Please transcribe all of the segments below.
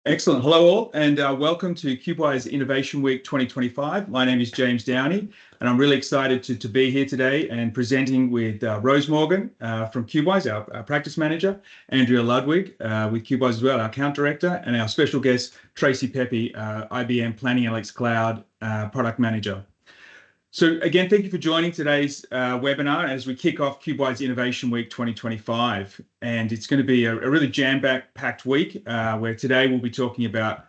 Excellent. Hello all, and welcome to Cubewise Innovation Week 2025. My name is James Downey, and I'm really excited to be here today and presenting with Rose Morgan from Cubewise, our practice manager, Andrea Ludwig with Cubewise as well, our account director, and our special guest, Tracy Peppy, IBM Planning Analytics Cloud product manager. So again, thank you for joining today's webinar as we kick off Cubewise Innovation Week 2025. And it's going to be a really jam-packed week where today we'll be talking about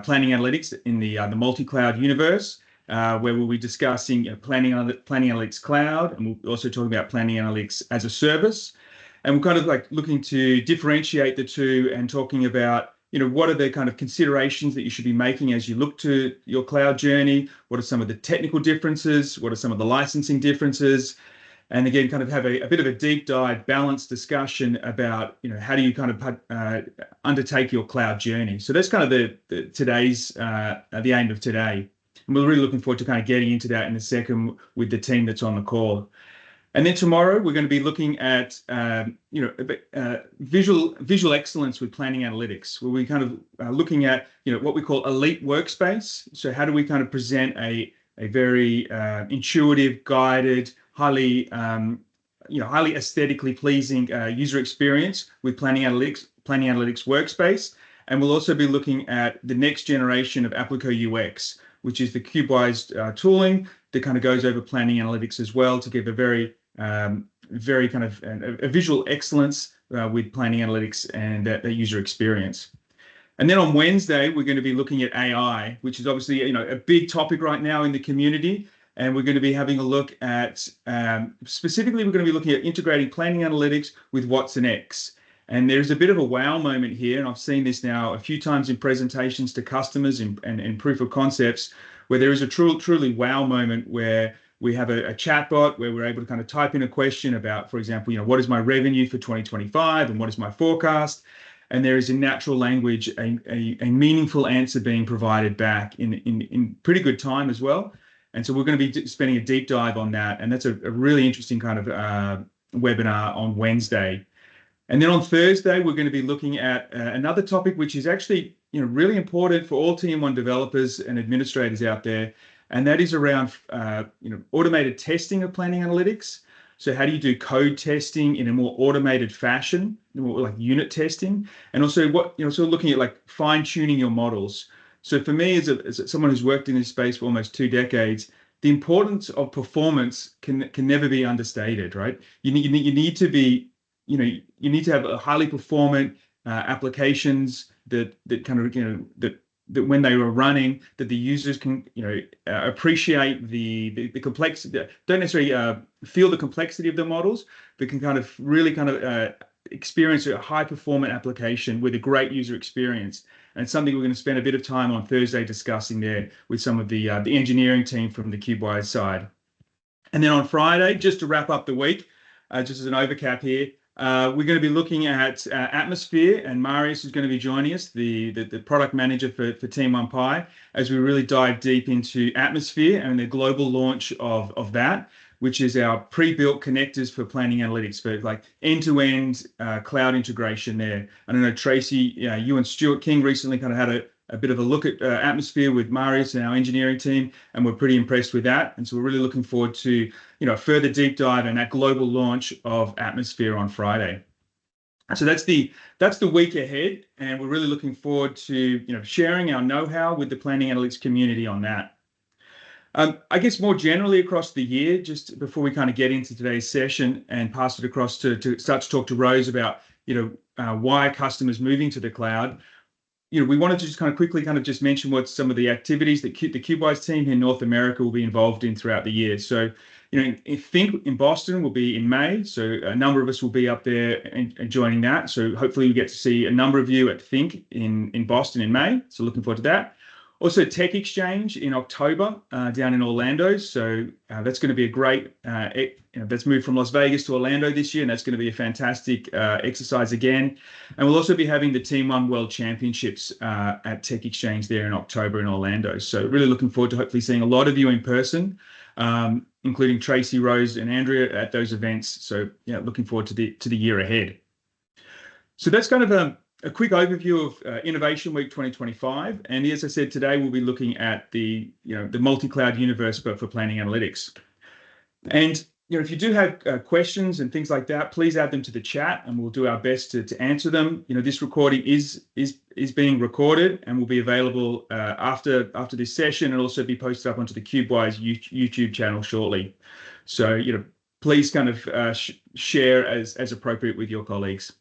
planning analytics in the multi-cloud universe, where we'll be discussing Planning Analytics Cloud, and we'll also talk about Planning Analytics as a service. And we're kind of like looking to differentiate the two and talking about what are the kind of considerations that you should be making as you look to your cloud journey? What are some of the technical differences? What are some of the licensing differences? And again, kind of have a bit of a deep dive, balanced discussion about, how do you kind of undertake your cloud journey? So that's kind of the aim of today. And we're really looking forward to kind of getting into that in a second with the team that's on the call. And then tomorrow we're going to be looking at visual excellence with planning analytics, where we kind of looking at what we call elite workspace. So how do we kind of present a very intuitive, guided, highly aesthetically pleasing user experience with planning analytics workspace. And we'll also be looking at the next generation of Applico UX, which is the Cubewise tooling that kind of goes over planning analytics as well to give a very kind of a visual excellence with planning analytics and that user experience. And then on Wednesday, we're going to be looking at AI, which is obviously a big topic right now in the community. And we're going to be having a look at, specifically, we're going to be looking at integrating planning analytics with Watson X. And there's a bit of a wow moment here, and I've seen this now a few times in presentations to customers and proof of concepts, where there is a truly wow moment where we have a chatbot where we're able to kind of type in a question about, for example, what is my revenue for 2025 and what is my forecast? And there is in natural language a meaningful answer being provided back in pretty good time as well. And so we're going to be spending a deep dive on that. And that's a really interesting kind of webinar on Wednesday. And then on Thursday, we're going to be looking at another topic, which is actually really important for all TM1 developers and administrators out there. And that is around automated testing of planning analytics. So how do you do code testing in a more automated fashion, more like unit testing, and also looking at like fine tuning your models. So for me, as someone who's worked in this space for almost 2 decades, the importance of performance can never be understated, right? You need to be you need to have a highly performant applications that kind of that when they were running, that the users can appreciate the complexity, don't necessarily feel the complexity of the models, but can kind of really kind of experience a high performant application with a great user experience. And it's something we're going to spend a bit of time on Thursday discussing there with some of the engineering team from the Cubewise side. And then on Friday, just to wrap up the week, just as an overcap here, we're going to be looking at Atmosphere, and Marius is going to be joining us, the product manager for TM1 Pi, as we really dive deep into Atmosphere and the global launch of that, which is our pre-built connectors for planning analytics, for like end-to-end cloud integration there. And I know Tracy, you and Stuart King recently kind of had a bit of a look at Atmosphere with Marius and our engineering team, and we're pretty impressed with that. And so we're really looking forward to a further deep dive in that global launch of Atmosphere on Friday. So that's the week ahead, and we're really looking forward to sharing our know-how with the planning analytics community on that. I guess more generally across the year, just before we kind of get into today's session and pass it across to start to talk to Rose about why customers moving to the cloud. We wanted to just kind of quickly just mention what some of the activities that the Cubewise team here in North America will be involved in throughout the year. So, Think in Boston will be in May. So a number of us will be up there and joining that. So hopefully we get to see a number of you at Think in Boston in May. So looking forward to that. Also Tech Exchange in October down in Orlando. So that's going to be a great, that's moved from Las Vegas to Orlando this year, and that's going to be a fantastic exercise again. And we'll also be having the TM1 World Championships at Tech Exchange there in October in Orlando. So really looking forward to hopefully seeing a lot of you in person, including Tracy, Rose, and Andrea at those events. So looking forward to the year ahead. So that's kind of a quick overview of Innovation Week 2025. And as I said, today we'll be looking at the multi-cloud universe for planning analytics. And if you do have questions and things like that, please add them to the chat, and we'll do our best to answer them. This recording is being recorded and will be available after this session, and also be posted up onto the Cubewise YouTube channel shortly. So please kind of share as appropriate with your colleagues.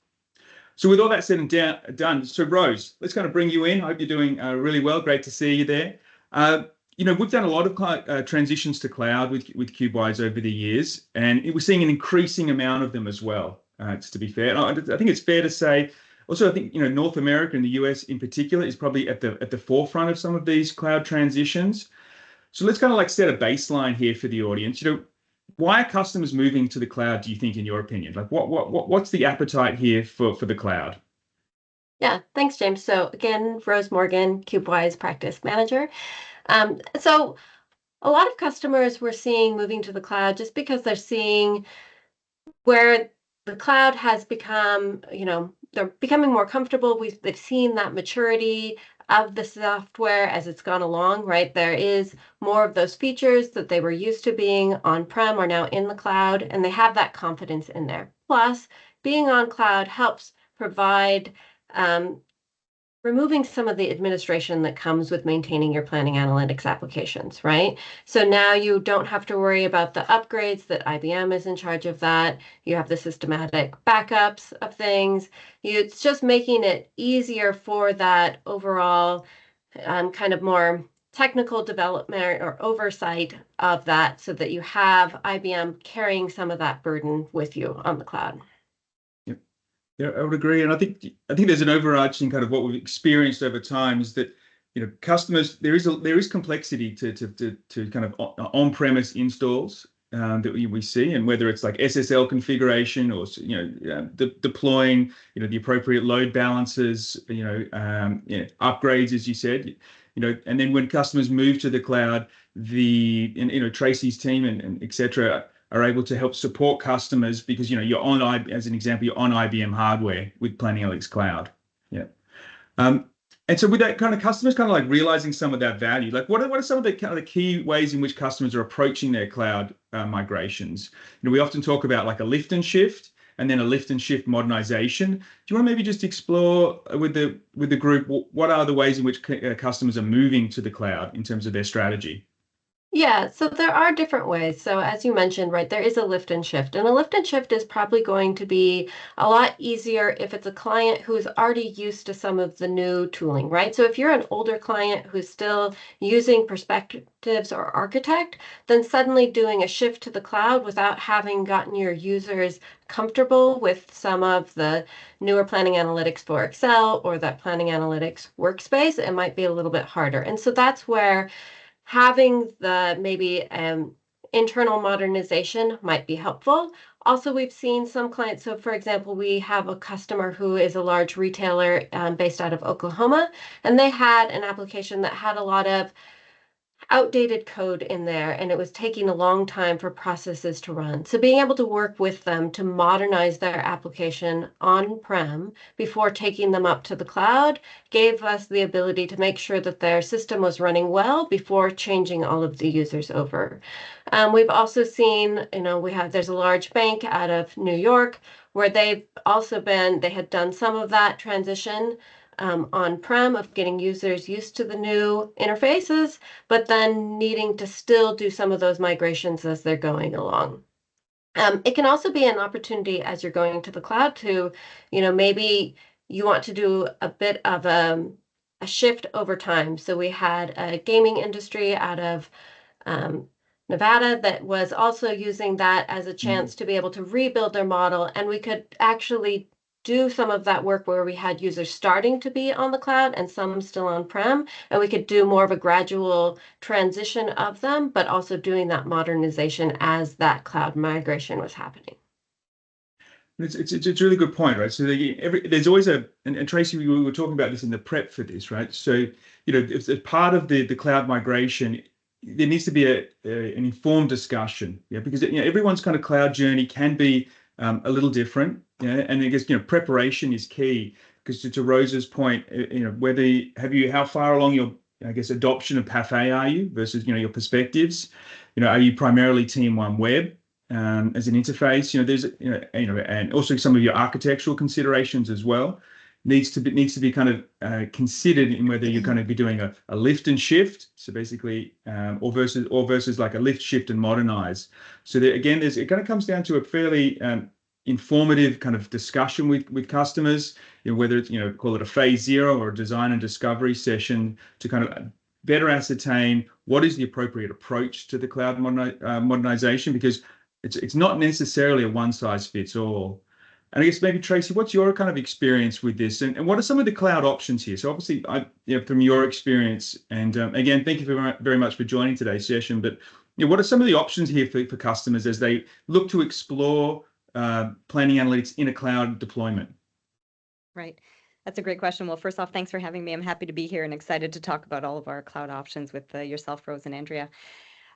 So with all that said and done, so Rose, let's kind of bring you in. I hope you're doing really well. Great to see you there. We've done a lot of transitions to cloud with Cubewise over the years, and we're seeing an increasing amount of them as well. Just to be fair, and I think it's fair to say. Also, I think North America and the US in particular is probably at the forefront of some of these cloud transitions. So let's kind of like set a baseline here for the audience. Why are customers moving to the cloud, do you think, in your opinion? Like what's the appetite here for the cloud? Yeah, thanks, James. So again, Rose Morgan, Cubewise Practice Manager. So a lot of customers we're seeing moving to the cloud just because they're seeing where the cloud has become, they're becoming more comfortable. They've seen that maturity of the software as it's gone along, right? There is more of those features that they were used to being on-prem are now in the cloud, and they have that confidence in there. Plus, being on cloud helps provide removing some of the administration that comes with maintaining your planning analytics applications, right? So now you don't have to worry about the upgrades that IBM is in charge of that. You have the systematic backups of things. It's just making it easier for that overall kind of more technical development or oversight of that, so that you have IBM carrying some of that burden with you on the cloud. Yeah, I would agree, and I think there's an overarching kind of what we've experienced over time is that customers, there is complexity to kind of on-premise installs that we see, and whether it's like SSL configuration or deploying the appropriate load balancers, upgrades, as you said, and then when customers move to the cloud, Tracy's team and etc. are able to help support customers because you're on, as an example, you're on IBM hardware with Planning Analytics Cloud. Yeah. And so with that kind of customers kind of like realizing some of that value, like what are some of the kind of the key ways in which customers are approaching their cloud migrations? We often talk about like a lift and shift and then a lift and shift modernization. Do you want to maybe just explore with the group, what are the ways in which customers are moving to the cloud in terms of their strategy? Yeah, so there are different ways. So as you mentioned, right, there is a lift and shift. And a lift and shift is probably going to be a lot easier if it's a client who's already used to some of the new tooling, right? So if you're an older client who's still using Perspectives or Architect, then suddenly doing a shift to the cloud without having gotten your users comfortable with some of the newer planning analytics for Excel or that planning analytics workspace, it might be a little bit harder. And so that's where having the maybe internal modernization might be helpful. Also, we've seen some clients. So for example, we have a customer who is a large retailer based out of Oklahoma, and they had an application that had a lot of outdated code in there, and it was taking a long time for processes to run. So being able to work with them to modernize their application on-prem before taking them up to the cloud gave us the ability to make sure that their system was running well before changing all of the users over. We've also seen, there's a large bank out of New York where they had done some of that transition on-prem of getting users used to the new interfaces, but then needing to still do some of those migrations as they're going along. It can also be an opportunity as you're going to the cloud to, maybe you want to do a bit of a shift over time. So we had a gaming industry out of Nevada that was also using that as a chance to be able to rebuild their model, and we could actually do some of that work where we had users starting to be on the cloud and some still on-prem, and we could do more of a gradual transition of them, but also doing that modernization as that cloud migration was happening. It's a really good point, right? So there's always and Tracy, we were talking about this in the prep for this, right? So if as part of the cloud migration, there needs to be an informed discussion, because everyone's kind of cloud journey can be a little different, and I guess preparation is key. because to Rose's point, how far along your, I guess, adoption of Parfait are you versus, your perspectives? Are you primarily TM1 Web as an interface? There's, and also some of your architectural considerations as well needs to be kind of considered in whether you're going to be doing a lift and shift, so basically, or versus like a lift, shift, and modernize. So there, again, it kind of comes down to a fairly informative kind of discussion with customers, whether it's, call it a phase 0 or a design and discovery session to kind of better ascertain what is the appropriate approach to the cloud modernization, because it's not necessarily a one size fits all. And I guess maybe Tracy, what's your kind of experience with this, and what are some of the cloud options here? So obviously, from your experience, and again, thank you very much for joining today's session. But what are some of the options here for customers as they look to explore planning analytics in a cloud deployment? Right. That's a great question. Well, first off, thanks for having me. I'm happy to be here and excited to talk about all of our cloud options with yourself, Rose and Andrea.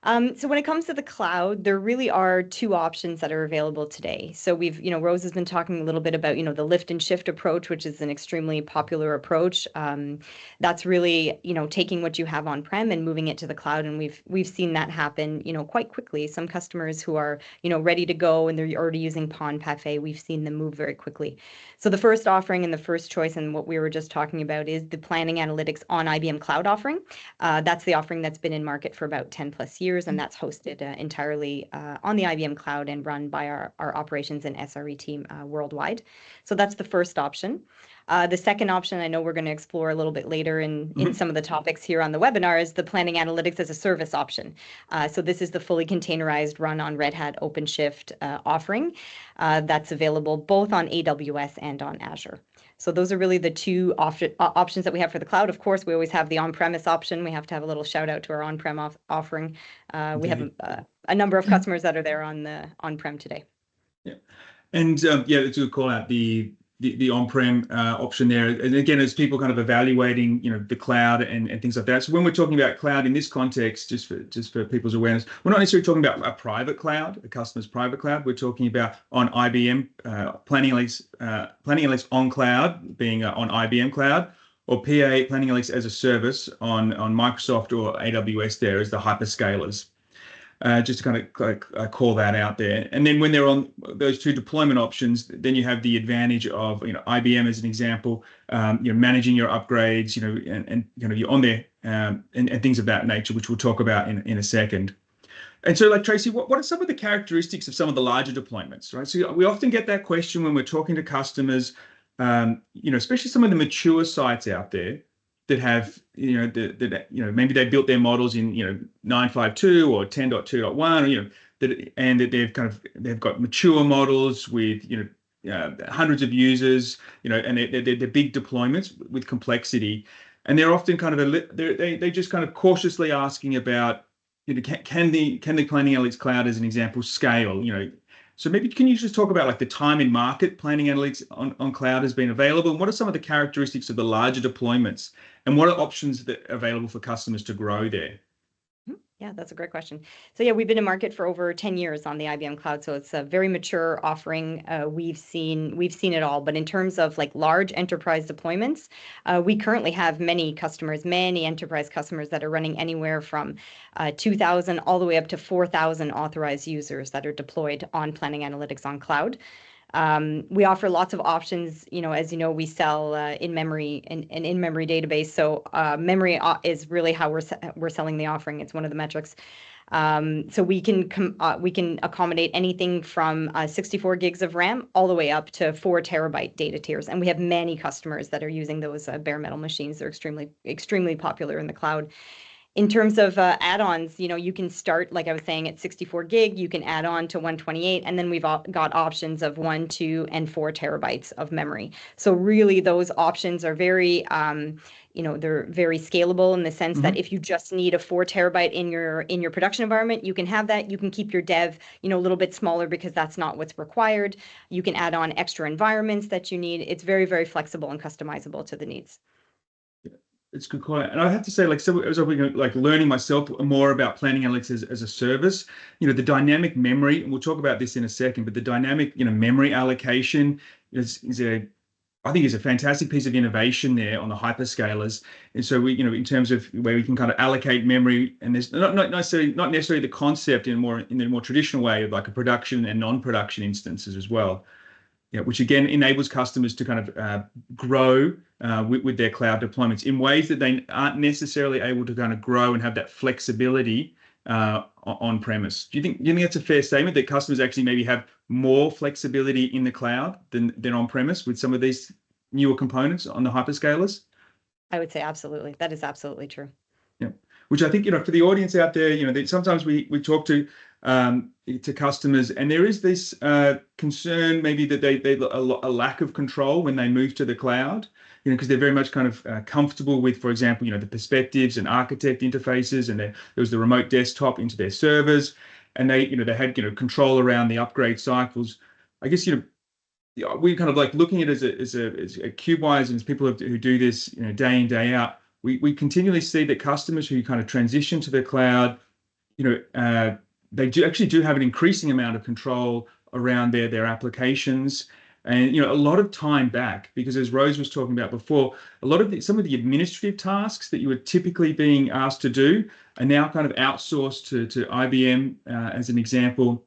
So when it comes to the cloud, there really are two options that are available today. So Rose has been talking a little bit about, the lift and shift approach, which is an extremely popular approach. That's really, taking what you have on-prem and moving it to the cloud. And we've seen that happen, quite quickly. Some customers who are, ready to go and they're already using Pond Parfait, we've seen them move very quickly. So the first offering and the first choice, and what we were just talking about, is the Planning Analytics on IBM Cloud offering. That's the offering that's been in market for about 10 plus years. And that's hosted entirely on the IBM Cloud and run by our operations and SRE team worldwide. So that's the first option. The second option, I know we're going to explore a little bit later in some of the topics here on the webinar, is the Planning Analytics as a Service option. So this is the fully containerized run on Red Hat OpenShift offering that's available both on AWS and on Azure. So those are really the two options that we have for the cloud. Of course, we always have the on-premise option. We have to have a little shout out to our on-prem offering. We have a number of customers that are there on the on-prem today. Yeah, and it's a good call out the on-prem option there. And again, as people kind of evaluating, the cloud and things like that. So when we're talking about cloud in this context, just for people's awareness, we're not necessarily talking about a private cloud, a customer's private cloud. We're talking about on IBM Planning Analytics on cloud, being on IBM Cloud, or PA Planning Analytics as a service on Microsoft or AWS. There as the hyperscalers. Just to kind of call that out there. And then when they're on those two deployment options, then you have the advantage of, IBM as an example, managing your upgrades, and you're on there and things of that nature, which we'll talk about in a second. And so, like Tracy, what are some of the characteristics of some of the larger deployments, right? So we often get that question when we're talking to customers, especially some of the mature sites out there that have, maybe they built their models in, 9.5.2 or 10.2.1, and that they've got mature models with, hundreds of users, and they're big deployments with complexity, and they're often kind of they just kind of cautiously asking about, can the Planning Analytics Cloud, as an example, scale, So maybe can you just talk about like the time in market Planning Analytics on cloud has been available, and what are some of the characteristics of the larger deployments, and what are options that are available for customers to grow there? Yeah, that's a great question. So yeah, we've been in market for over 10 years on the IBM Cloud, so it's a very mature offering. We've seen it all, but in terms of like large enterprise deployments, we currently have many enterprise customers that are running anywhere from 2,000 all the way up to 4,000 authorized users that are deployed on Planning Analytics on cloud. We offer lots of options. As you know, we sell in-memory and in-memory database. So memory is really how we're selling the offering. It's one of the metrics. So we can accommodate anything from 64 gigs of RAM all the way up to 4 terabyte data tiers. And we have many customers that are using those bare metal machines. They're extremely popular in the cloud. In terms of add-ons, you can start, like I was saying, at 64 gig, you can add on to 128, and then we've got options of 1, 2, and 4 terabytes of memory. So really those options are very, they're very scalable in the sense that if you just need a 4 terabyte in your production environment, you can have that. You can keep your dev, a little bit smaller because that's not what's required. You can add on extra environments that you need. It's very, very flexible and customizable to the needs. It's a good call. And I have to say, so as I've been learning myself more about Planning Analytics as a service, the dynamic memory, and we'll talk about this in a second, but the dynamic, memory allocation is a I think is a fantastic piece of innovation there on the hyperscalers. And so we, in terms of where we can kind of allocate memory, and there's not necessarily the concept in a more traditional way of like a production and non-production instances as well. Yeah, which again enables customers to kind of grow with their cloud deployments in ways that they aren't necessarily able to kind of grow and have that flexibility on premise. Do you think that's a fair statement that customers actually maybe have more flexibility in the cloud than on premise with some of these newer components on the hyperscalers? I would say absolutely. That is absolutely true. Yeah, which I think for the audience out there, that sometimes we talk to customers, and there is this concern maybe that they a lack of control when they move to the cloud, because they're very much kind of comfortable with, for example, the perspectives and architect interfaces, and there was the remote desktop into their servers, and they had control around the upgrade cycles. I guess we kind of like looking at it as a Cubewise and as people who do this day in, day out. We continually see that customers who kind of transition to the cloud, they do have an increasing amount of control around their applications, and a lot of time back, because as Rose was talking about before, some of the administrative tasks that you were typically being asked to do are now kind of outsourced to IBM as an example,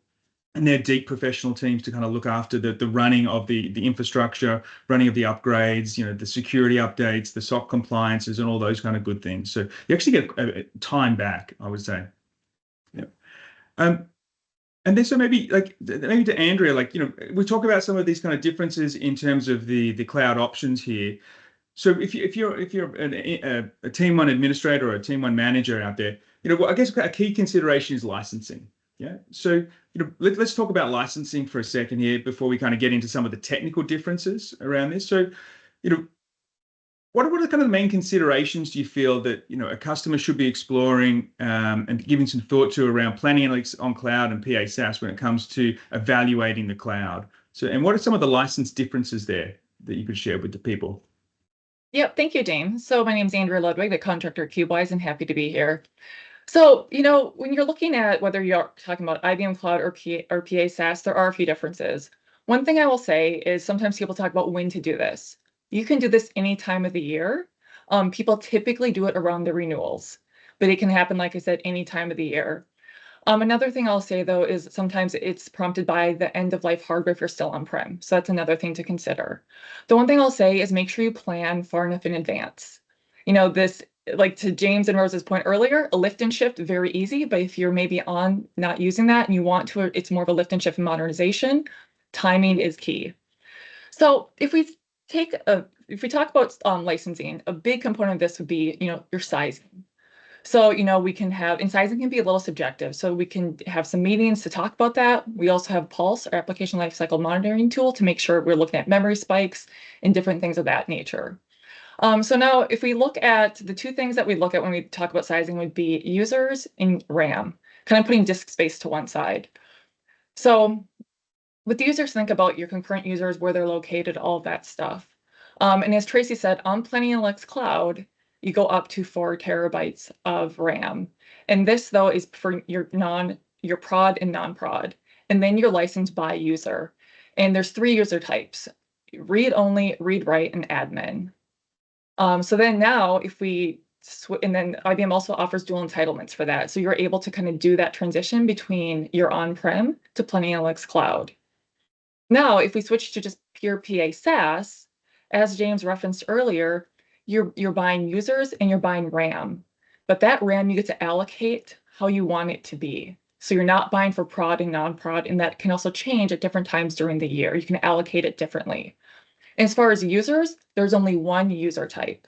and their deep professional teams to kind of look after the running of the infrastructure, running of the upgrades, the security updates, the SOC compliances, and all those kind of good things. So you actually get time back, I would say. Yeah. And then so maybe to Andrea, we talk about some of these kind of differences in terms of the cloud options here. So if you're a TM1 administrator or a TM1 manager out there, I guess a key consideration is licensing. Yeah. So let's talk about licensing for a second here before we kind of get into some of the technical differences around this. So what are kind of the main considerations do you feel that a customer should be exploring and giving some thought to around planning analytics on cloud and PA SaaS when it comes to evaluating the cloud? So, and what are some of the license differences there that you could share with the people? Yep, thank you, Dane. So my name is Andrea Ludwig, the contractor at Cubewise, and happy to be here. So, when you're looking at whether you're talking about IBM Cloud or PA SaaS, there are a few differences. One thing I will say is sometimes people talk about when to do this. You can do this any time of the year. People typically do it around the renewals, but it can happen, like I said, any time of the year. Another thing I'll say, though, is sometimes it's prompted by the end of life hardware if you're still on-prem. So that's another thing to consider. The one thing I'll say is make sure you plan far enough in advance. This, like to James and Rose's point earlier, a lift and shift, very easy. But if you're maybe not using that and you want to, it's more of a lift and shift and modernization, timing is key. So if we talk about licensing, a big component of this would be, your sizing. So, we can have, and sizing can be a little subjective. So we can have some meetings to talk about that. We also have Pulse, our application lifecycle monitoring tool, to make sure we're looking at memory spikes and different things of that nature. So now if we look at the two things that we look at when we talk about sizing would be users and RAM, kind of putting disk space to one side. So with users, think about your concurrent users, where they're located, all of that stuff. And as Tracy said, on Planning Analytics Cloud, you go up to 4 terabytes of RAM. And this, though, is for your prod and non-prod. And then you're licensed by user. And there's 3 user types: read only, read write, and admin. So then now if we, and then IBM also offers dual entitlements for that. So you're able to kind of do that transition between your on-prem to Planning Analytics Cloud. Now, if we switch to just pure PA SaaS, as James referenced earlier, you're buying users and you're buying RAM. But that RAM you get to allocate how you want it to be. So you're not buying for prod and non-prod, and that can also change at different times during the year. You can allocate it differently. As far as users, there's only one user type.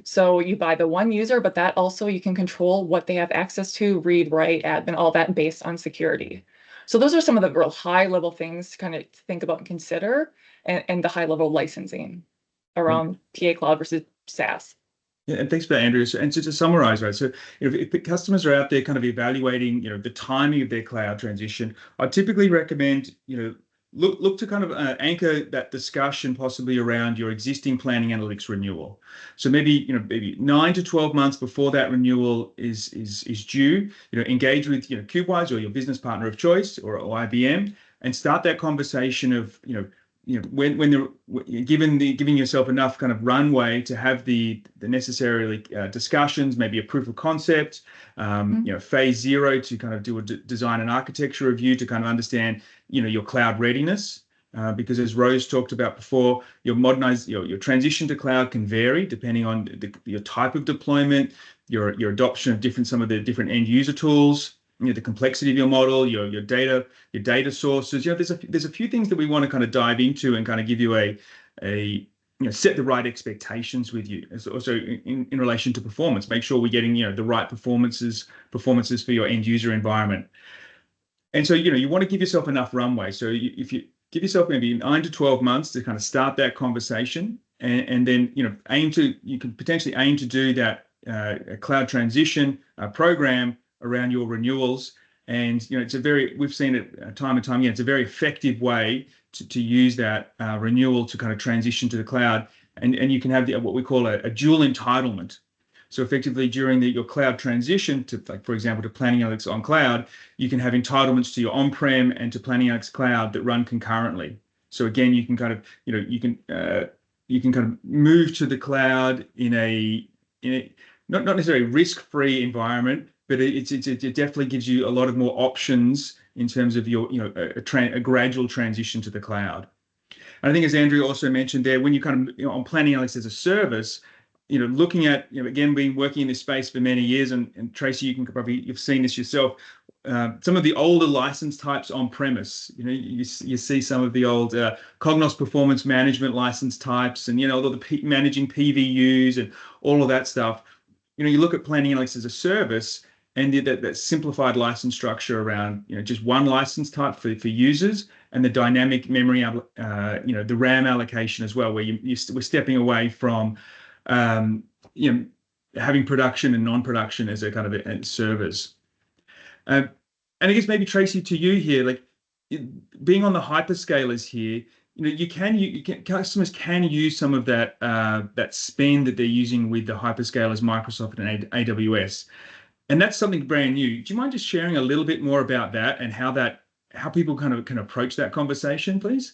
So you buy the one user, but that also you can control what they have access to, read, write, admin, all that based on security. So those are some of the real high level things to kind of think about and consider, and the high level licensing around PA Cloud versus SaaS. Yeah, and thanks for that, Andrea. And so to summarize, right? So if the customers are out there kind of evaluating, the timing of their cloud transition, I typically recommend, look to kind of anchor that discussion possibly around your existing planning analytics renewal. So maybe 9 to 12 months before that renewal is due, engage with Cubewise or your business partner of choice or IBM, and start that conversation of when giving yourself enough kind of runway to have the necessary discussions, maybe a proof of concept, phase 0 to kind of do a design and architecture review to kind of understand, your cloud readiness. Because as Rose talked about before, your transition to cloud can vary depending on your type of deployment, your adoption of some of the different end user tools, the complexity of your model, your data sources. There's a few things that we want to kind of dive into and kind of give you set the right expectations with you. Also in relation to performance, make sure we're getting the right performances for your end user environment. And so you want to give yourself enough runway. So if you give yourself maybe 9 to 12 months to kind of start that conversation, and then you can potentially aim to do that a cloud transition program around your renewals. And we've seen it time and time again, it's a very effective way to use that renewal to kind of transition to the cloud. And you can have what we call a dual entitlement. So effectively during your cloud transition to, for example, to Planning Analytics on cloud, you can have entitlements to your on-prem and to Planning Analytics cloud that run concurrently. So again, you can kind of, you can kind of move to the cloud in a not necessarily risk-free environment, but it definitely gives you a lot of more options in terms of your, a gradual transition to the cloud. And I think as Andrea also mentioned there, when you kind of, on Planning Analytics as a service, looking at, again, being working in this space for many years, and Tracy, you've seen this yourself, some of the older license types on premise, you see some of the old Cognos performance management license types, and, all the managing PVUs and all of that stuff. You look at Planning Analytics as a service, and that simplified license structure around, just one license type for users, and the dynamic memory, the RAM allocation as well, where we're stepping away from, having production and non-production as a kind of servers. And I guess maybe Tracy, to you here, like being on the hyperscalers here, customers can use some of that spend that they're using with the hyperscalers, Microsoft and AWS, and that's something brand new. Do you mind just sharing a little bit more about that and how people kind of can approach that conversation, please?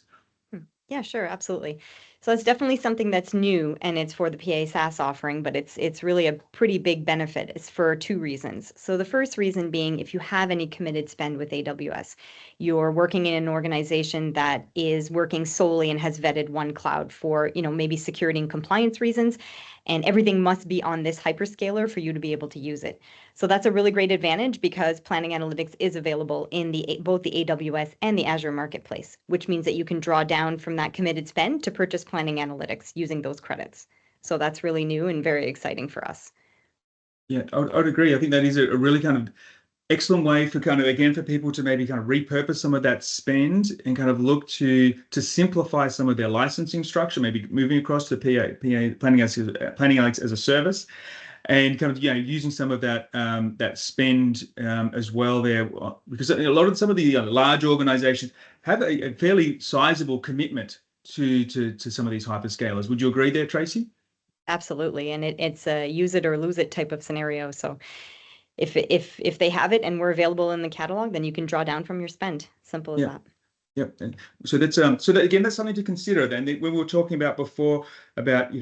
Yeah, sure, absolutely. So it's definitely something that's new, and it's for the PA SaaS offering, but it's really a pretty big benefit. It's for 2 reasons. So the first reason being, if you have any committed spend with AWS, you're working in an organization that is working solely and has vetted one cloud for, maybe security and compliance reasons, and everything must be on this hyperscaler for you to be able to use it. So that's a really great advantage because Planning Analytics is available in both the AWS and the Azure marketplace, which means that you can draw down from that committed spend to purchase Planning Analytics using those credits. So that's really new and very exciting for us. Yeah, I would agree. I think that is a really kind of excellent way for kind of, again, for people to maybe kind of repurpose some of that spend and kind of look to simplify some of their licensing structure, maybe moving across to Planning Analytics as a service, and kind of using some of that spend as well there, because some of the large organizations have a fairly sizable commitment to some of these hyperscalers. Would you agree there, Tracy? Absolutely, and it's a use it or lose it type of scenario. So if they have it and we're available in the catalog, then you can draw down from your spend. Simple as that. Yep. And so that's again, that's something to consider. Then when we were talking about before about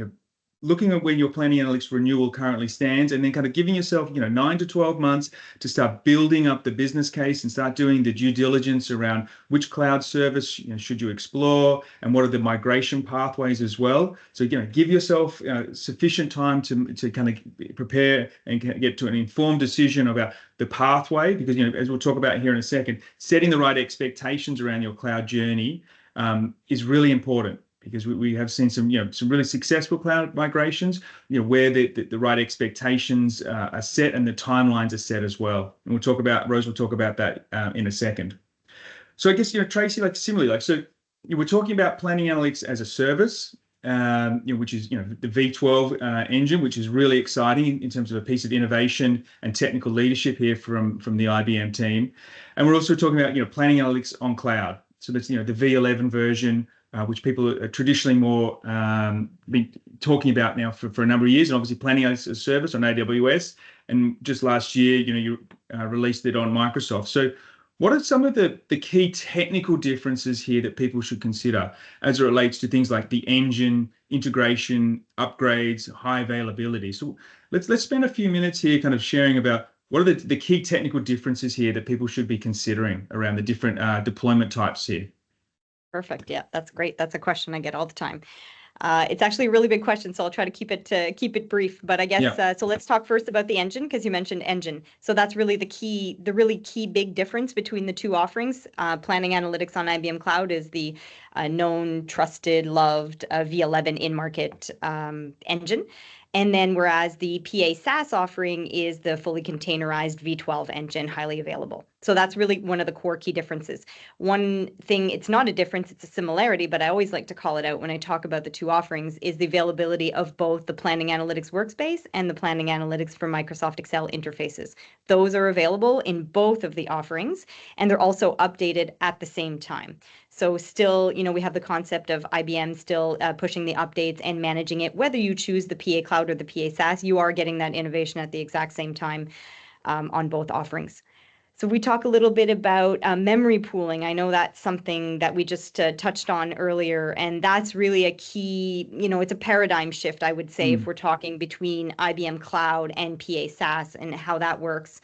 looking at where your Planning Analytics renewal currently stands, and then kind of giving yourself 9 to 12 months to start building up the business case and start doing the due diligence around which cloud service should you explore and what are the migration pathways as well. So give yourself sufficient time to kind of prepare and get to an informed decision about the pathway, because as we'll talk about here in a second, setting the right expectations around your cloud journey is really important. Because we have seen some really successful cloud migrations, where the right expectations are set and the timelines are set as well. And Rose will talk about that in a second. So I guess Tracy, similarly, so we're talking about Planning Analytics as a service, which is the V12 engine, which is really exciting in terms of a piece of innovation and technical leadership here from the IBM team. And we're also talking about Planning Analytics on cloud. So that's the V11 version. Which people are traditionally more been talking about now for a number of years, and obviously Planning Analytics as a service on AWS, and just last year, you released it on Microsoft. So, What are some of the key technical differences here that people should consider as it relates to things like the engine, integration, upgrades, high availability? So let's spend a few minutes here kind of sharing about what are the key technical differences here that people should be considering around the different deployment types here. Perfect. Yeah, that's great. That's a question I get all the time. It's actually a really big question, so I'll try to keep it brief. But I guess so. Let's talk first about the engine, because you mentioned engine. So that's really the really key big difference between the two offerings. Planning Analytics on IBM Cloud is the known, trusted, loved V11 in-market engine. And then whereas the PA SaaS offering is the fully containerized V12 engine, highly available. So that's really one of the core key differences. One thing, it's not a difference, it's a similarity, but I always like to call it out when I talk about the two offerings, is the availability of both the Planning Analytics workspace and the Planning Analytics for Microsoft Excel interfaces. Those are available in both of the offerings, and they're also updated at the same time. So still, we have the concept of IBM still pushing the updates and managing it. Whether you choose the PA Cloud or the PA SaaS, you are getting that innovation at the exact same time on both offerings. So we talk a little bit about memory pooling. I know that's something that we just touched on earlier, and that's really a key, it's a paradigm shift, I would say, if we're talking between IBM Cloud and PA SaaS and how that works.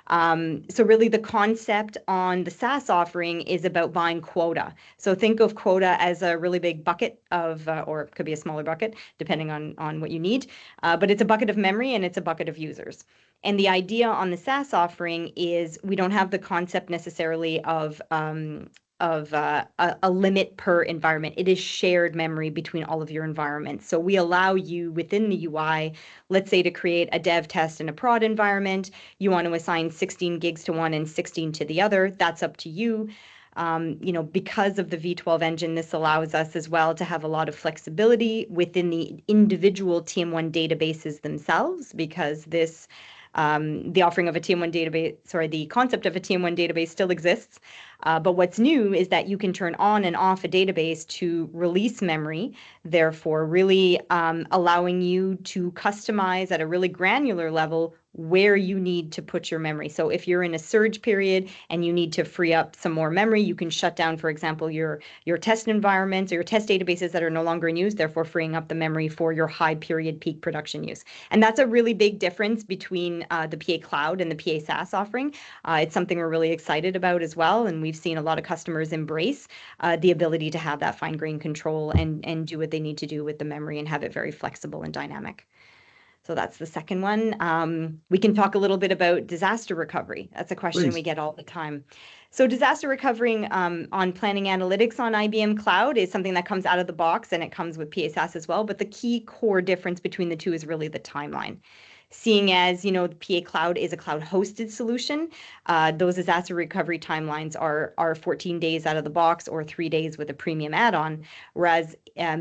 So really the concept on the SaaS offering is about buying quota. So think of quota as a really big bucket of, or it could be a smaller bucket, depending on what you need. But it's a bucket of memory and it's a bucket of users. And the idea on the SaaS offering is we don't have the concept necessarily of a limit per environment. It is shared memory between all of your environments. So we allow you within the UI, let's say, to create a dev test in a prod environment. You want to assign 16 gigs to one and 16 to the other. That's up to you. Because of the V12 engine, this allows us as well to have a lot of flexibility within the individual TM1 databases themselves, because this the offering of a TM1 database, the concept of a TM1 database still exists. But what's new is that you can turn on and off a database to release memory, therefore really allowing you to customize at a really granular level where you need to put your memory. So if you're in a surge period and you need to free up some more memory, you can shut down, for example, your test environments or your test databases that are no longer in use, therefore freeing up the memory for your high period peak production use. And that's a really big difference between the PA Cloud and the PA SaaS offering. It's something we're really excited about as well, and we've seen a lot of customers embrace the ability to have that fine-grained control and do what they need to do with the memory and have it very flexible and dynamic. So that's the second one. We can talk a little bit about disaster recovery. That's a question we get all the time. So disaster recovery on Planning Analytics on IBM Cloud is something that comes out of the box, and it comes with PA SaaS as well. But the key core difference between the two is really the timeline. Seeing as, the PA Cloud is a cloud-hosted solution, those disaster recovery timelines are 14 days out of the box or 3 days with a premium add-on. Whereas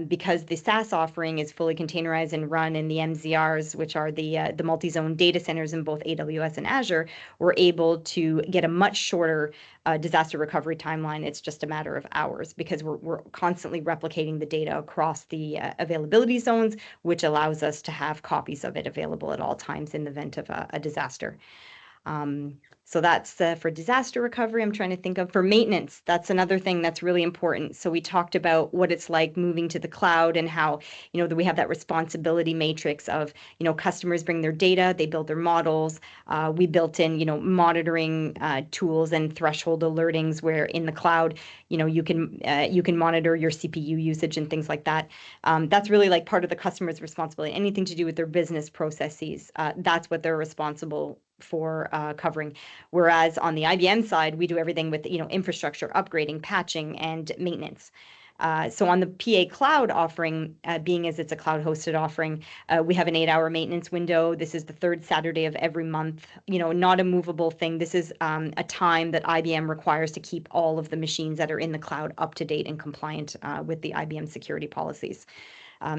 because the SaaS offering is fully containerized and run in the MZRs, which are the multi-zone data centers in both AWS and Azure, we're able to get a much shorter disaster recovery timeline. It's just a matter of hours because we're constantly replicating the data across the availability zones, which allows us to have copies of it available at all times in the event of a disaster. So that's for disaster recovery. I'm trying to think of for maintenance. That's another thing that's really important. So we talked about what it's like moving to the cloud and how, that we have that responsibility matrix of, customers bring their data, they build their models. We built in, monitoring tools and threshold alertings where in the cloud, you can monitor your CPU usage and things like that. That's really like part of the customer's responsibility. Anything to do with their business processes, that's what they're responsible for covering. Whereas on the IBM side, we do everything with, infrastructure, upgrading, patching, and maintenance. So on the PA Cloud offering, being as it's a cloud-hosted offering, we have an 8-hour maintenance window. This is the third Saturday of every month. Not a movable thing. This is a time that IBM requires to keep all of the machines that are in the cloud up to date and compliant with the IBM security policies.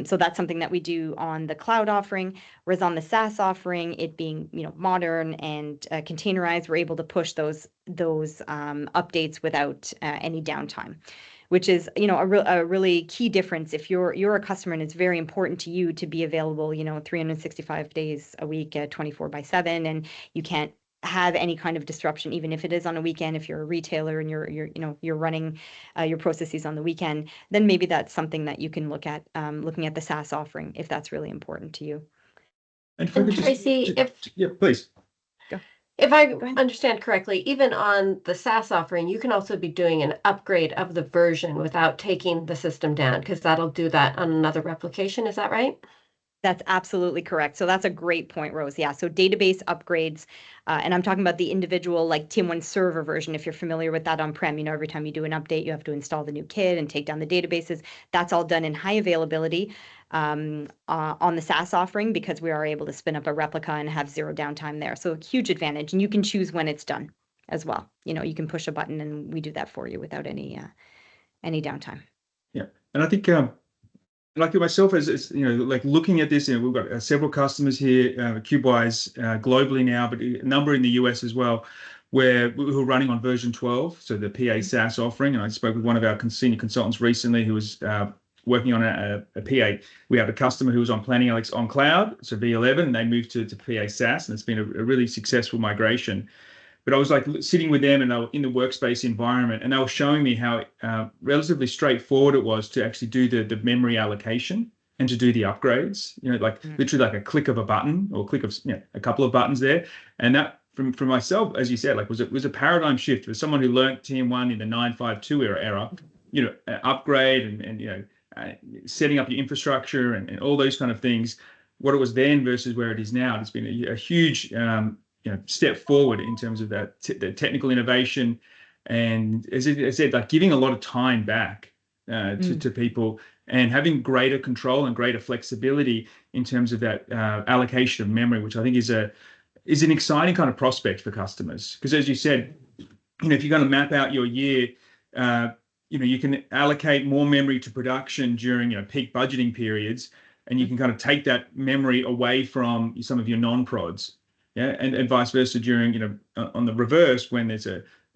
So that's something that we do on the cloud offering, whereas on the SaaS offering, it being modern and containerized, we're able to push those updates without any downtime, which is a really key difference. If you're a customer and it's very important to you to be available 365 days a week, 24/7, and you can't have any kind of disruption, even if it is on a weekend. If you're a retailer and you're running your processes on the weekend, then maybe that's something that you can look at, looking at the SaaS offering if that's really important to you. And if I could Tracy, yeah, please. If I Go ahead. understand correctly, even on the SaaS offering, you can also be doing an upgrade of the version without taking the system down, because that'll do that on another replication. Is that right? That's absolutely correct. So that's a great point, Rose. Yeah. So database upgrades, and I'm talking about the individual like TM1 Server version. If you're familiar with that on-prem, every time you do an update, you have to install the new kit and take down the databases. That's all done in high availability on the SaaS offering, because we are able to spin up a replica and have zero downtime there. So a huge advantage, and you can choose when it's done as well. You can push a button and we do that for you without any downtime. Yeah, and I think like myself, as like looking at this, we've got several customers here, Cubewise globally now, but a number in the US as well, who are running on version 12, so the PA SaaS offering. And I spoke with one of our senior consultants recently who was working on a PA. We have a customer who was on Planning Analytics on Cloud, so V11, and they moved to PA SaaS, and it's been a really successful migration. But I was like sitting with them, and they were in the workspace environment, and they were showing me how relatively straightforward it was to actually do the memory allocation and to do the upgrades. Literally like a click of a button or click of a couple of buttons there. And that, from myself, as you said, like was a paradigm shift for someone who learned TM1 in the 952 era. Upgrade and setting up your infrastructure and all those kind of things. What it was then versus where it is now, it's been a huge step forward in terms of that the technical innovation, and as I said, like giving a lot of time back to people and having greater control and greater flexibility in terms of that allocation of memory, which I think is an exciting kind of prospect for customers. Because as you said, if you're going to map out your year, you can allocate more memory to production during peak budgeting periods, and you can kind of take that memory away from some of your non-prods. Yeah, and vice versa during, on the reverse, when there's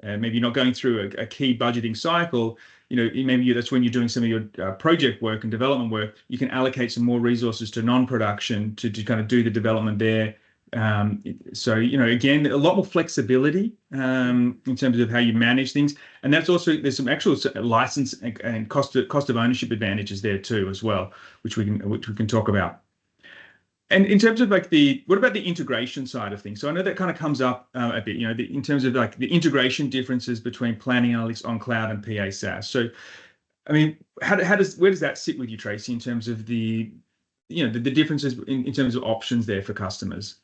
maybe you're not going through a key budgeting cycle, maybe that's when you're doing some of your project work and development work, you can allocate some more resources to non-production to kind of do the development there. So, again, a lot more flexibility in terms of how you manage things. And that's also, there's some actual license and cost of ownership advantages there too, as well, which we can talk about. And in terms of what about the integration side of things? So I know that kind of comes up a bit, in terms of like the integration differences between Planning Analytics on Cloud and PA SaaS. So, I mean, where does that sit with you, Tracy, in terms of the differences in terms of options there for customers?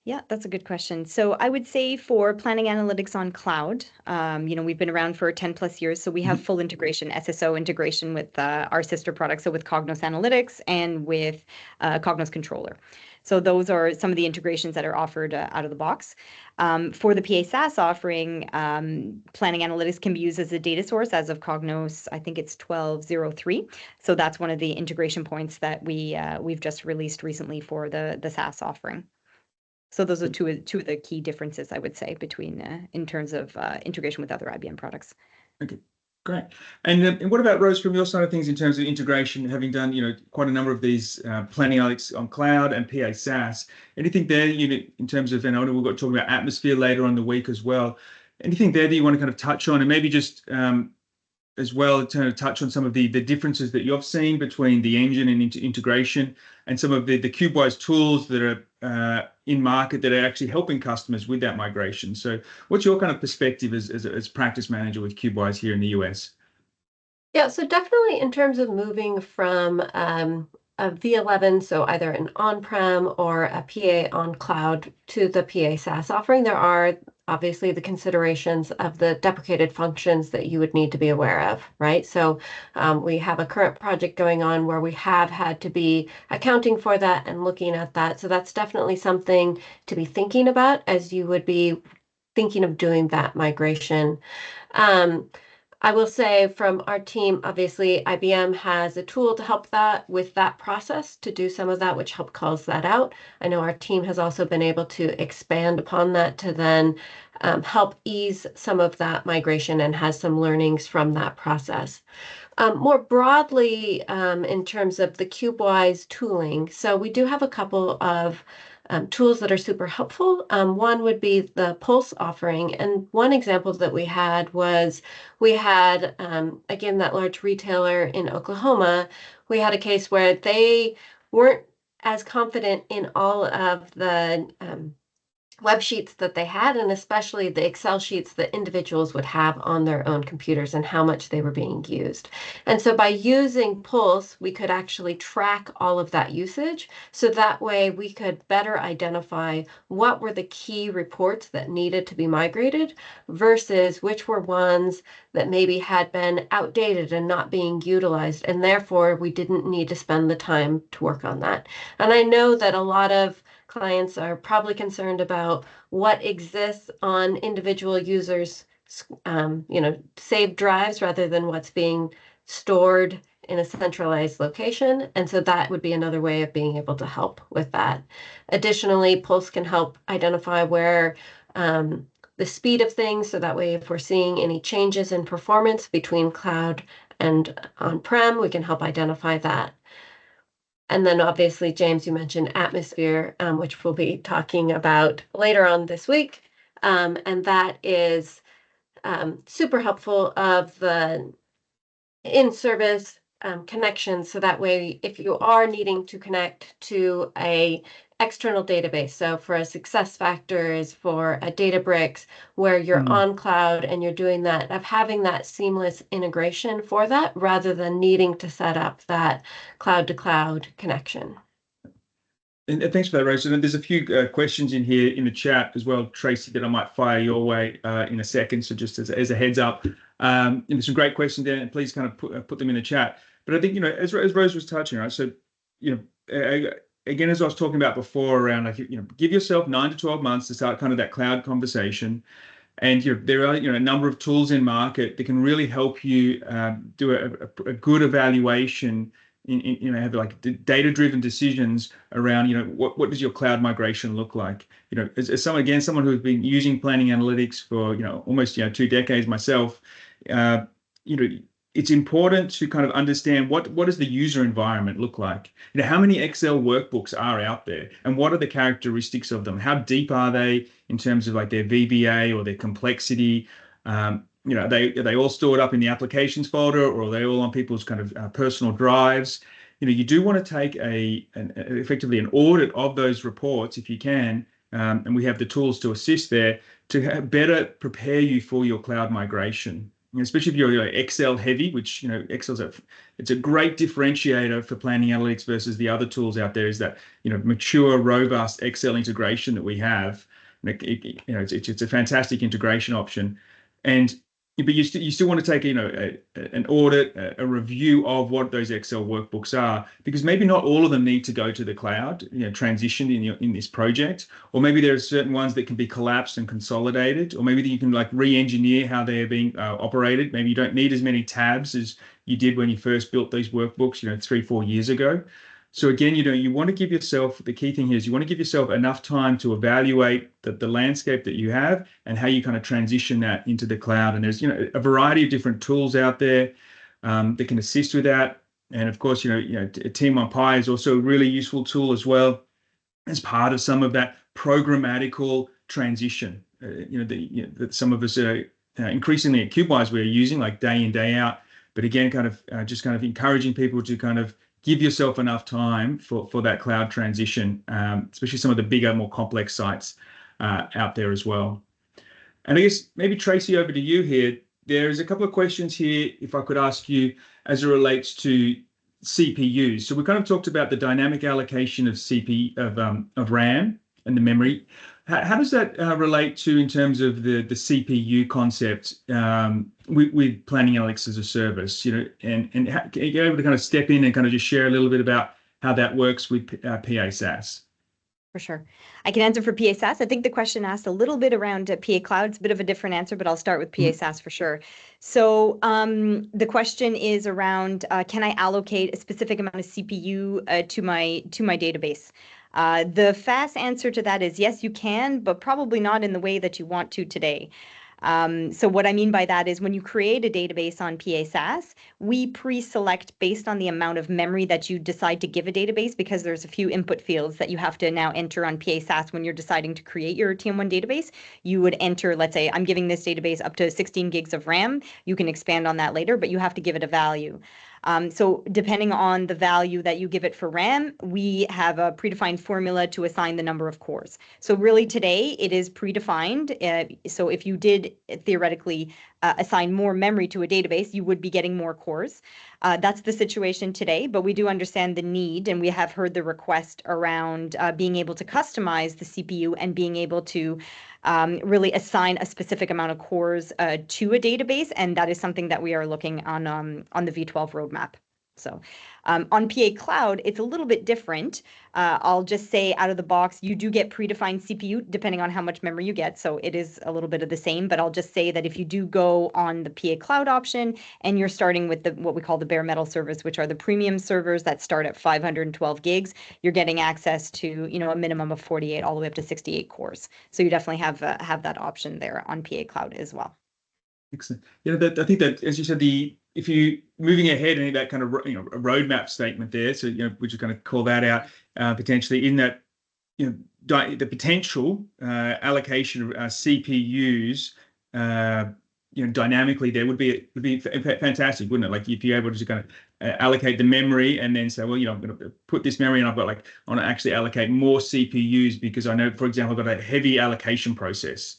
Yeah, that's a good question. So I would say for Planning Analytics on Cloud, we've been around for 10 plus years. So we have full integration, SSO integration with our sister products. So with Cognos Analytics and with Cognos Controller. So those are some of the integrations that are offered out of the box. For the PA SaaS offering, Planning Analytics can be used as a data source as of Cognos, I think it's 12.03. So that's one of the integration points that we've just released recently for the SaaS offering. So those are two of the key differences, I would say, between in terms of integration with other IBM products. Okay, great. And what about, Rose, from your side of things in terms of integration, having done quite a number of these Planning Analytics on Cloud and PA SaaS? Anything there in terms of, and I know we've got to talk about Atmosphere later on in the week as well. Anything there that you want to kind of touch on, and maybe just as well to touch on some of the differences that you've seen between the engine and integration and some of the Cubewise tools that are in market that are actually helping customers with that migration. So what's your kind of perspective as practice manager with Cubewise here in the US? Yeah, so definitely in terms of moving from a V11, so either an on-prem or a PA on cloud to the PA SaaS offering, there are obviously the considerations of the deprecated functions that you would need to be aware of, right? So we have a current project going on where we have had to be accounting for that and looking at that. So that's definitely something to be thinking about as you would be thinking of doing that migration. I will say from our team, obviously, IBM has a tool to help with that process, to do some of that, which calls that out. I know our team has also been able to expand upon that to then help ease some of that migration and has some learnings from that process. More broadly, in terms of the Cubewise tooling, so we do have a couple of tools that are super helpful. One would be the Pulse offering. And one example that we had was again, that large retailer in Oklahoma, we had a case where they weren't as confident in all of the web sheets that they had, and especially the Excel sheets that individuals would have on their own computers and how much they were being used. And so by using Pulse, we could actually track all of that usage. So that way we could better identify what were the key reports that needed to be migrated versus which were ones that maybe had been outdated and not being utilized. And therefore we didn't need to spend the time to work on that. And I know that a lot of clients are probably concerned about what exists on individual users, saved drives rather than what's being stored in a centralized location. And so that would be another way of being able to help with that. Additionally, Pulse can help identify where the speed of things, so that way if we're seeing any changes in performance between cloud and on-prem, we can help identify that. And then obviously, James, you mentioned Atmosphere, which we'll be talking about later on this week. And that is super helpful of the in-service connections. So that way, if you are needing to connect to a external database, so for a SuccessFactors, for a Databricks, where you're on cloud and you're doing that, of having that seamless integration for that rather than needing to set up that cloud-to-cloud connection. And thanks for that, Rose. And there's a few questions in here in the chat as well, Tracy, that I might fire your way in a second. So just as a heads up, and there's some great questions there, and please kind of put them in the chat. But I think, as Rose was touching, right? So, again, as I was talking about before, around give yourself 9 to 12 months to start kind of that cloud conversation. And there are a number of tools in market that can really help you do a good evaluation. Have like data-driven decisions around, what does your cloud migration look like? As someone who's been using planning analytics for, almost, 2 decades myself, it's important to kind of understand what does the user environment look like? How many Excel workbooks are out there, and what are the characteristics of them? How deep are they in terms of like their VBA or their complexity? Are they all stored up in the applications folder, or are they all on people's kind of personal drives? You do want to take effectively an audit of those reports if you can, and we have the tools to assist there to better prepare you for your cloud migration. Especially if you're Excel heavy, which Excel's it's a great differentiator for planning analytics versus the other tools out there. Is that mature, robust Excel integration that we have. It's a fantastic integration option, but you still want to take an audit, a review of what those Excel workbooks are, because maybe not all of them need to go to the cloud, transitioned in this project, or maybe there are certain ones that can be collapsed and consolidated, or maybe you can like re-engineer how they're being operated. Maybe you don't need as many tabs as you did when you first built these workbooks, 3-4 years ago. So again, you want to give yourself, the key thing here is you want to give yourself enough time to evaluate the landscape that you have and how you kind of transition that into the cloud. And there's, a variety of different tools out there that can assist with that. And of course, TM1 is also a really useful tool as well as part of some of that programmatical transition, that some of us are increasingly at Cubewise we're using like day in, day out. But again, just encouraging people to kind of give yourself enough time for that cloud transition, especially some of the bigger, more complex sites out there as well. And I guess maybe Tracy, over to you here. There's a couple of questions here, if I could ask you, as it relates to CPUs. So we kind of talked about the dynamic allocation of RAM and the memory. How does that relate to in terms of the CPU concept with planning analytics as a service? And are you able to kind of step in and kind of just share a little bit about how that works with PA SaaS? For sure. I can answer for PA SaaS. I think the question asked a little bit around PA Cloud. It's a bit of a different answer, but I'll start with PA SaaS for sure. So the question is around, can I allocate a specific amount of CPU to my database? The fast answer to that is yes, you can, but probably not in the way that you want to today. So what I mean by that is when you create a database on PA SaaS, we pre-select based on the amount of memory that you decide to give a database, because there's a few input fields that you have to now enter on PA SaaS when you're deciding to create your TM1 database. You would enter, let's say, I'm giving this database up to 16 gigs of RAM. You can expand on that later, but you have to give it a value. So depending on the value that you give it for RAM, we have a predefined formula to assign the number of cores. So really today it is predefined. So if you did theoretically assign more memory to a database, you would be getting more cores. That's the situation today, but we do understand the need, and we have heard the request around being able to customize the CPU and being able to really assign a specific amount of cores to a database, and that is something that we are looking on the V12 roadmap. So on PA Cloud, it's a little bit different. I'll just say out of the box, you do get predefined CPU depending on how much memory you get. So it is a little bit of the same, but I'll just say that if you do go on the PA Cloud option and you're starting with what we call the bare metal servers, which are the premium servers that start at 512 gigs, you're getting access to, a minimum of 48 all the way up to 68 cores. So you definitely have that option there on PA Cloud as well. Excellent. Yeah, I think that, as you said, if you moving ahead and that kind of a roadmap statement there, so we just kind of call that out potentially in that the potential allocation of CPUs dynamically there would be fantastic, wouldn't it? Like if you're able to just kind of allocate the memory and then say, well, I'm going to put this memory and I want to actually allocate more CPUs because I know, for example, I've got a heavy allocation process.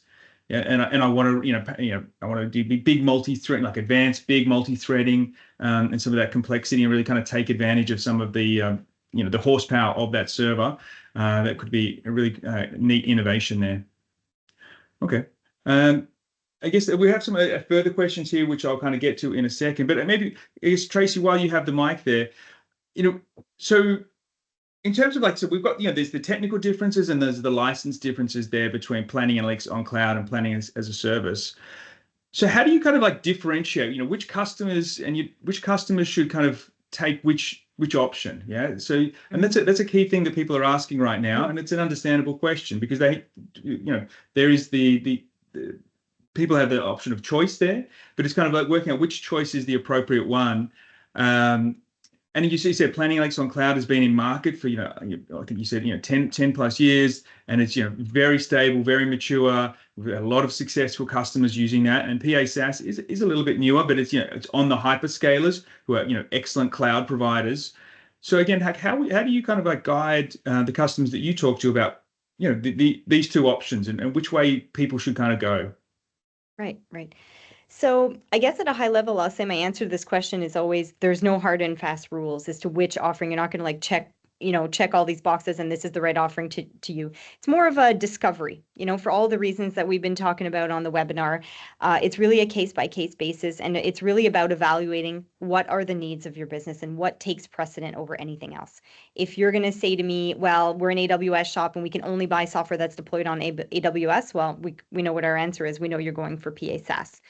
Yeah, and I want to, I want to do big multi-thread, like advanced big multi-threading, and some of that complexity, and really kind of take advantage of some of the, the horsepower of that server. That could be a really neat innovation there. Okay, I guess we have some further questions here, which I'll kind of get to in a second. But maybe, I guess, Tracy, while you have the mic there, so. In terms of so we've got, there's the technical differences and there's the license differences there between planning analytics on cloud and planning as a service. So how do you kind of differentiate, which customers which customers should kind of take which option? Yeah. So, and that's a key thing that people are asking right now. And it's an understandable question because there is the people have the option of choice there, but it's kind of working out which choice is the appropriate one. And you said planning analytics on cloud has been in market for, I think you said, 10 plus years, and it's, very stable, very mature. We've had a lot of successful customers using that. And PA SaaS is a little bit newer, but it's, it's on the hyperscalers who are, excellent cloud providers. So again, how do you kind of guide the customers that you talk to about, these two options and which way people should kind of go? Right. So I guess at a high level, I'll say my answer to this question is always there's no hard and fast rules as to which offering. You're not going to check all these boxes and this is the right offering to you. It's more of a discovery, for all the reasons that we've been talking about on the webinar. It's really a case by case basis, and it's really about evaluating what are the needs of your business and what takes precedent over anything else. If you're going to say to me, well, we're an AWS shop and we can only buy software that's deployed on AWS, well, we know what our answer is. We know you're going for PA SaaS.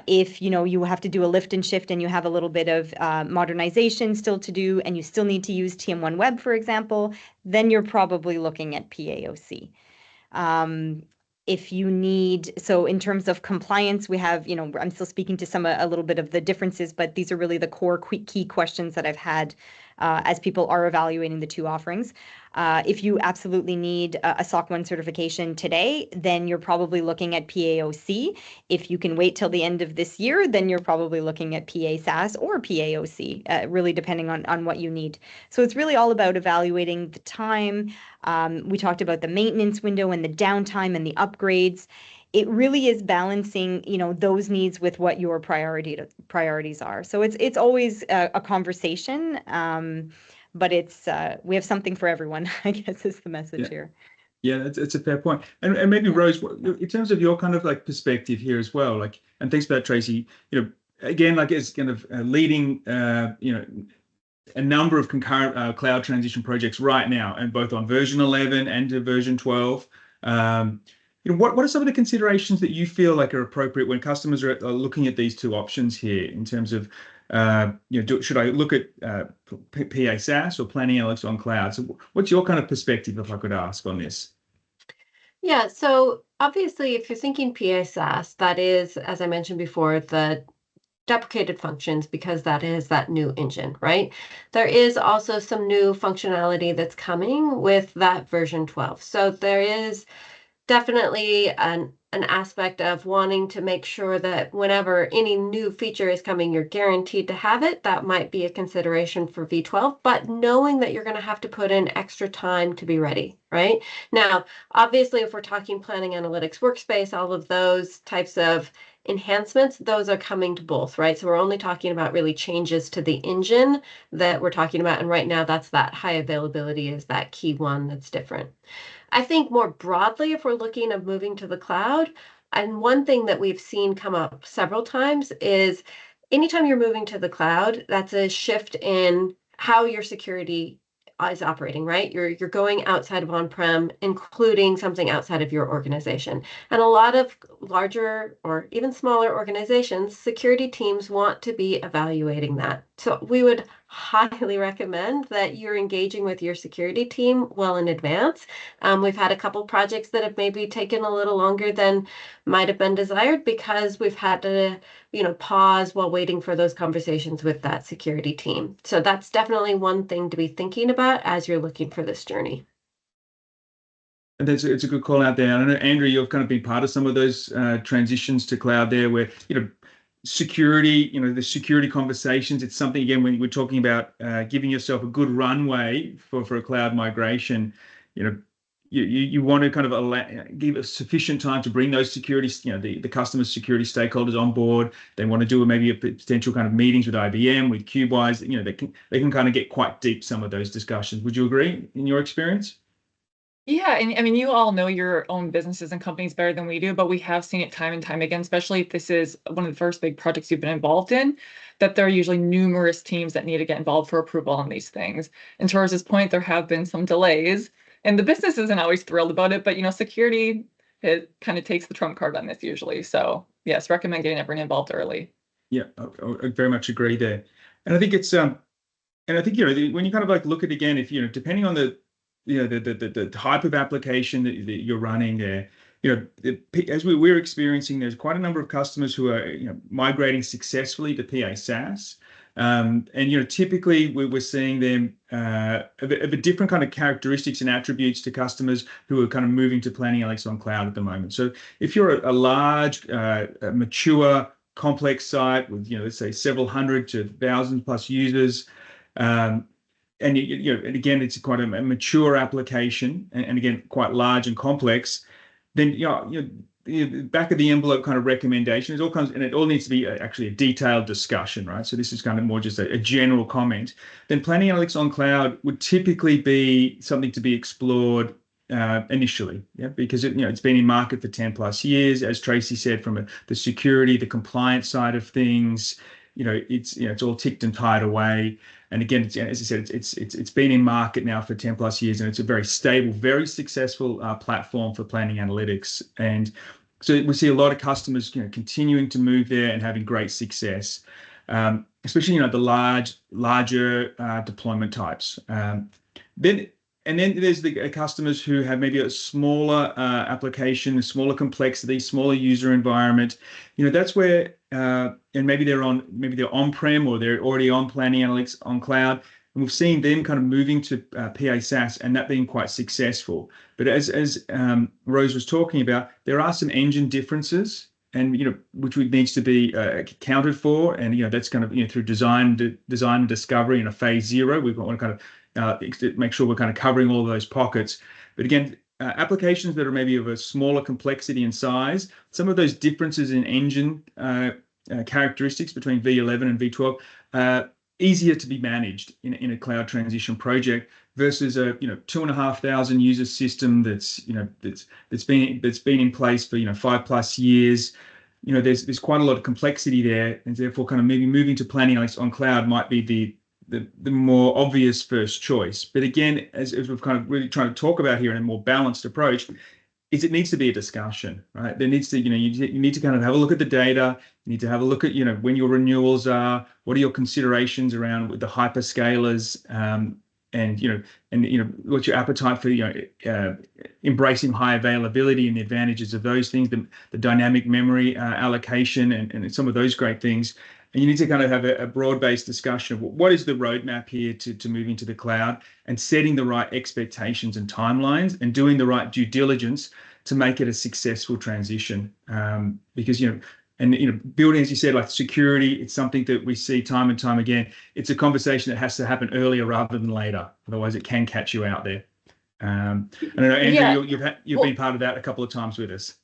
If you have to do a lift and shift and you have a little bit of modernization still to do and you still need to use TM1 Web, for example, then you're probably looking at PAOC. If you need, so in terms of compliance, we have, I'm still speaking to a little bit of the differences, but these are really the core key questions that I've had as people are evaluating the two offerings. If you absolutely need a SOC 1 certification today, then you're probably looking at PAOC. If you can wait till the end of this year, then you're probably looking at PA SaaS or PAOC, really depending on what you need. So it's really all about evaluating the time. We talked about the maintenance window and the downtime and the upgrades. It really is balancing, those needs with what your priorities are. So it's always a conversation, but we have something for everyone, I guess is the message here. Yeah, it's a fair point. And maybe Rose, in terms of your kind of perspective here as well, and thanks for that, Tracy, again, as kind of leading, a number of concurrent cloud transition projects right now, and both on version 11 and to version 12. What are some of the considerations that you feel are appropriate when customers are looking at these two options here in terms of, should I look at PA SaaS or planning analytics on cloud? So what's your kind of perspective, if I could ask, on this? Yeah, so obviously, if you're thinking PA SaaS, that is, as I mentioned before, the deprecated functions because that is that new engine, right? There is also some new functionality that's coming with that version 12. So there is definitely an aspect of wanting to make sure that whenever any new feature is coming, you're guaranteed to have it. That might be a consideration for V12, but knowing that you're going to have to put in extra time to be ready, right? Now, obviously, if we're talking planning analytics workspace, all of those types of enhancements, those are coming to both, right? So we're only talking about really changes to the engine that we're talking about. And right now, that's that high availability is that key one that's different. I think more broadly, if we're looking at moving to the cloud, and one thing that we've seen come up several times is anytime you're moving to the cloud, that's a shift in how your security is operating, right? You're going outside of on-prem, including something outside of your organization. And a lot of larger or even smaller organizations, security teams want to be evaluating that. So we would highly recommend that you're engaging with your security team well in advance. We've had a couple projects that have maybe taken a little longer than might have been desired because we've had to, pause while waiting for those conversations with that security team. So that's definitely one thing to be thinking about as you're looking for this journey. And it's a good call out there. I know, Andrew, you've kind of been part of some of those transitions to cloud there where, security, the security conversations, it's something, again, when we're talking about giving yourself a good runway for a cloud migration, you want to kind of give us sufficient time to bring those security, the customer security stakeholders on board. They want to do maybe a potential kind of meetings with IBM, with Cubewise, they can kind of get quite deep, some of those discussions. Would you agree in your experience? Yeah, and I mean, you all know your own businesses and companies better than we do, but we have seen it time and time again, especially if this is one of the first big projects you've been involved in, that there are usually numerous teams that need to get involved for approval on these things. And towards this point, there have been some delays, and the business isn't always thrilled about it, but security, it kind of takes the trump card on this usually. So yes, recommend getting everyone involved early. Yeah, I very much agree there. And I think when you kind of like look at it again, if depending on the type of application that you're running there, as we're experiencing, there's quite a number of customers who are migrating successfully to PA SaaS. And typically we're seeing them of a different kind of characteristics and attributes to customers who are kind of moving to Planning Analytics on cloud at the moment. So if you're a large, mature, complex site with let's say several hundred to thousands plus users, and and again, it's quite a mature application, and again, quite large and complex. Then the back of the envelope kind of recommendation, and it all needs to be actually a detailed discussion, right? So this is kind of more just a general comment. Then Planning Analytics on cloud would typically be something to be explored initially, because it's been in market for 10 plus years, as Tracy said, from the security, the compliance side of things. It's all ticked and tied away. And again, as I said, it's been in market now for 10 plus years, and it's a very stable, very successful platform for planning analytics. And so we see a lot of customers, continuing to move there and having great success, especially the larger deployment types. And then there's the customers who have maybe a smaller application, a smaller complexity, smaller user environment. That's where, and maybe they're on-prem or they're already on Planning Analytics on cloud. And we've seen them kind of moving to PA SaaS and that being quite successful. But as Rose was talking about, there are some engine differences, and which needs to be accounted for, and that's kind of through design and discovery in a phase 0. We want to kind of make sure we're kind of covering all of those pockets. But again, applications that are maybe of a smaller complexity and size, some of those differences in engine characteristics between V11 and V12, easier to be managed in a cloud transition project versus a 2,500 user system that's been in place for 5+ years. There's quite a lot of complexity there, and therefore kind of maybe moving to Planning Analytics on cloud might be the more obvious first choice. But again, as we've kind of really trying to talk about here in a more balanced approach, is it needs to be a discussion, right? There needs to, you need to kind of have a look at the data. You need to have a look at, when your renewals are, what are your considerations around with the hyperscalers, what's your appetite for embracing high availability and the advantages of those things, the dynamic memory allocation, and some of those great things. And you need to kind of have a broad-based discussion of what is the roadmap here to moving to the cloud, and setting the right expectations and timelines, and doing the right due diligence to make it a successful transition. Because building, as you said, like security, it's something that we see time and time again. It's a conversation that has to happen earlier rather than later. Otherwise, it can catch you out there. I don't know, Andrew, you've been part of that a couple of times with us.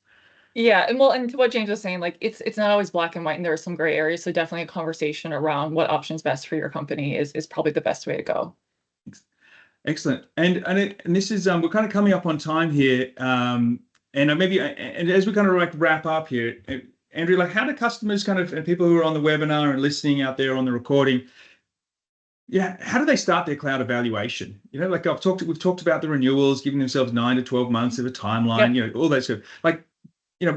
Yeah, and to what James was saying, like it's not always black and white, and there are some gray areas. So definitely a conversation around what option's best for your company is probably the best way to go. Excellent. And this is we're kind of coming up on time here. And as we kind of like wrap up here, Andrew, like how do customers and people who are on the webinar and listening out there on the recording, how do they start their cloud evaluation? Like we've talked about the renewals, giving themselves 9 to 12 months of a timeline, Yep. All that stuff. Like,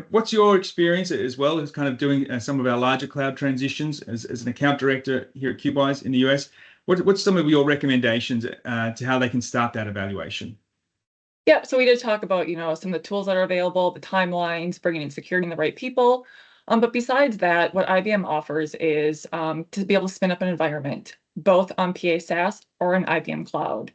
what's your experience as well as kind of doing some of our larger cloud transitions as an account director here at Cubewise in the US? What's some of your recommendations to how they can start that evaluation? Yeah, so we did talk about, some of the tools that are available, the timelines, bringing in security and the right people. But besides that, what IBM offers is to be able to spin up an environment, both on PA SaaS or in IBM Cloud.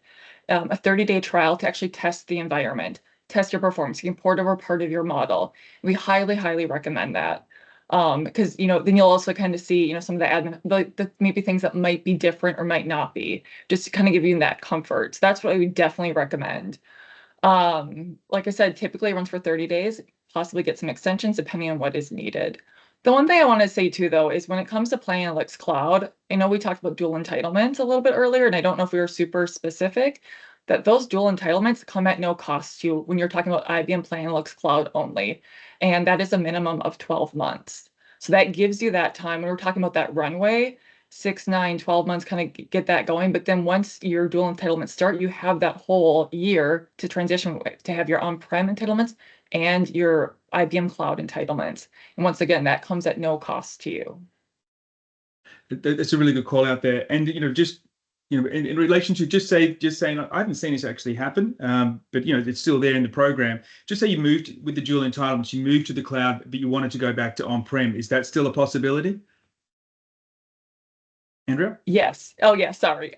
A 30-day trial to actually test the environment, test your performance. You can port over part of your model. We highly, highly recommend that. Because then you'll also kind of see some of the admin, the maybe things that might be different or might not be, just to kind of give you that comfort. So that's what I would definitely recommend. Like I said, typically it runs for 30 days, possibly get some extensions depending on what is needed. The one thing I want to say too, though, is when it comes to Planning Analytics Cloud, I know we talked about dual entitlements a little bit earlier, and I don't know if we were super specific, that those dual entitlements come at no cost to you when you're talking about IBM Planning Analytics Cloud only. And that is a minimum of 12 months. So that gives you that time when we're talking about that runway, 6, 9, 12 months, kind of get that going. But then once your dual entitlements start, you have that whole year to transition to have your on-prem entitlements and your IBM Cloud entitlements. And once again, that comes at no cost to you. That's a really good call out there. And in relation to just saying, I haven't seen this actually happen, but it's still there in the program. Just say you moved with the dual entitlements, you moved to the cloud, but you wanted to go back to on-prem. Is that still a possibility? Andrea? Yes. Oh, yeah. Sorry.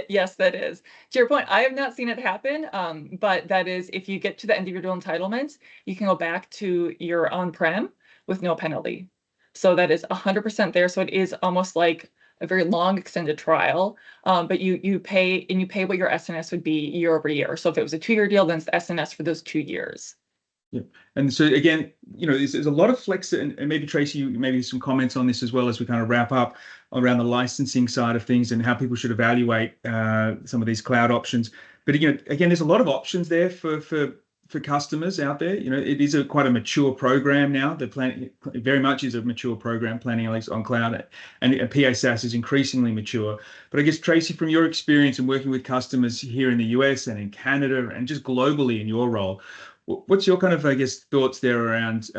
Yes, that is. To your point, I have not seen it happen, but that is if you get to the end of your dual entitlements, you can go back to your on-prem with no penalty. So that is 100% there. So it is almost like a very long extended trial, but you pay what your SNS would be year over year. So if it was a 2-year deal, then it's the SNS for those 2 years. Yeah, and so again, there's a lot of flex, and maybe Tracy, maybe some comments on this as well as we kind of wrap up around the licensing side of things and how people should evaluate some of these cloud options. But again, there's a lot of options there for customers out there. It is quite a mature program now. The plan very much is a mature program, Planning Analytics on Cloud, and PA SaaS is increasingly mature. But I guess, Tracy, from your experience in working with customers here in the US and in Canada and just globally in your role, what's your kind of, I guess, thoughts there around